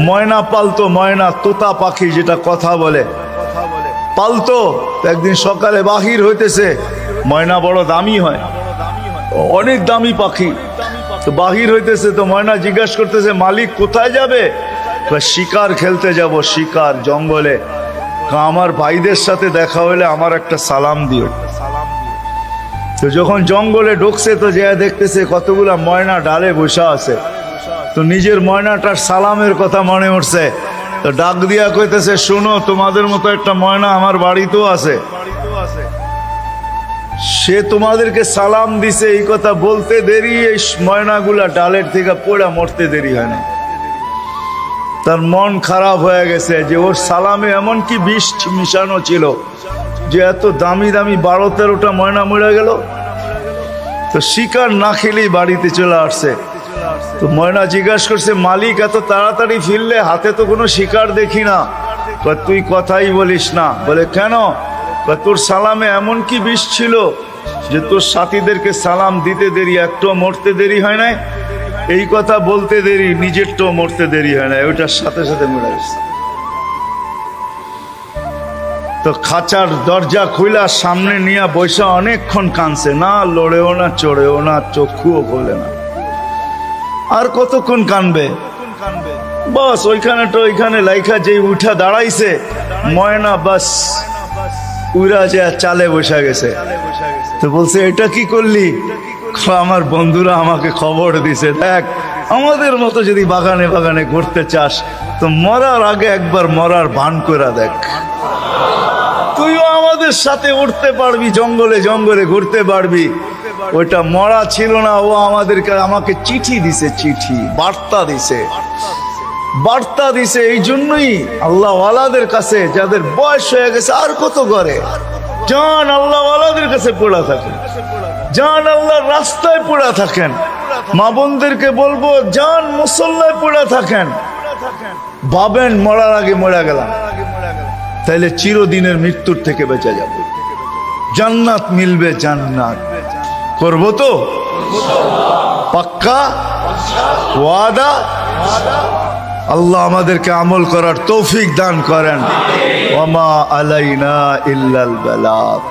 ময়না পালতো, ময়না তোতা পাখি যেটা কথা বলে পালতো। একদিন সকালে বাহির হইতেছে, ময়না বড় দামি হয়, অনেক দামি পাখি, তো বাহির হইতেছে। তো ময়না জিজ্ঞাসা করতেছে, মালিক কোথায় যাবে? শিকার খেলতে যাব, শিকার জঙ্গলে। আমার ভাইদের সাথে দেখা হলে আমার একটা সালাম দিও। তো যখন জঙ্গলে ঢুকছে তো যে দেখতেছে কতগুলা ময়না ডালে বসা আছে, তো নিজের ময়নাটার সালামের কথা মনে উঠছে। তো ডাক দিয়া কইতেছে, শোনো, তোমাদের মতো একটা ময়না আমার বাড়িতেও আছে, সে তোমাদেরকে সালাম দিছে। এই কথা বলতে দেরি এই ময়নাগুলা ডালের থেকে পড়া মরতে দেরি হয় না। তার মন খারাপ হয়ে গেছে যে ওর সালামে এমন কি বিষ মিশানো ছিল যে এত দামি দামি 12-13টা ময়না মরে গেল। তো শিকার না খেলেই বাড়িতে চলে আসছে। তো ময়না জিজ্ঞাসা করছে, মালিক এত তাড়াতাড়ি ফিরলে, হাতে তো কোনো শিকার দেখি না। তুই কথাই বলিস না। বলে কেন? তোর সালামে এমন কি বিষ ছিল যে তোর সাথীদেরকে সালাম দিতে দেরি, একটু মরতে দেরি হয় নাই। এই কথা বলতে দেরি, নিজেরটাও মরতে দেরি হয় না, ওইটার সাথে সাথে মরে গেছে। তো খাঁচার দরজা খুইলা সামনে নিয়ে বৈশা অনেকক্ষণ কাঁদছে, না লড়েও না, চড়েও না, চক্ষুও খোলে না। আর কতক্ষণ কানবে? বাস ওইখানে তো ওইখানে লাইখা যেই উঠা দাঁড়াইছে, ময়না বাস উড়া যে চালে বসা গেছে। তো বলছে, এটা কি করলি? আমার বন্ধুরা আমাকে খবর দিছে, দেখ আমাদের মতো যদি বাগানে বাগানে ঘুরতে চাস তো মরার আগে একবার মরার ভান করে দেখ, তুইও আমাদের সাথে উঠতে পারবি, জঙ্গলে জঙ্গলে ঘুরতে পারবি। ওইটা মরা ছিল না, ও আমাকে চিঠি দিছে, চিঠি বার্তা দিছে, বার্তা দিছে। এই জন্যই আল্লাহ ওয়ালাদের কাছে, যাদের বয়স হয়ে গেছে আর কত করে, জান আল্লাহ ওয়ালাদের কাছে পড়া থাকেন, জান আল্লাহর রাস্তায় পড়া থাকেন। মা বোনদেরকে বলবো, জান মুসল্লায় পড়া থাকেন। ভাবেন মরার আগে মরে গেলাম, তাইলে চিরদিনের মৃত্যুর থেকে বেঁচে যাব, জান্নাত মিলবে। জান্নাত করবো তো পাক্কা ওয়াদা? আল্লাহ আমাদেরকে আমল করার তৌফিক দান করেন। ওয়া মা আলাইনা ইল্লাল বালাগ।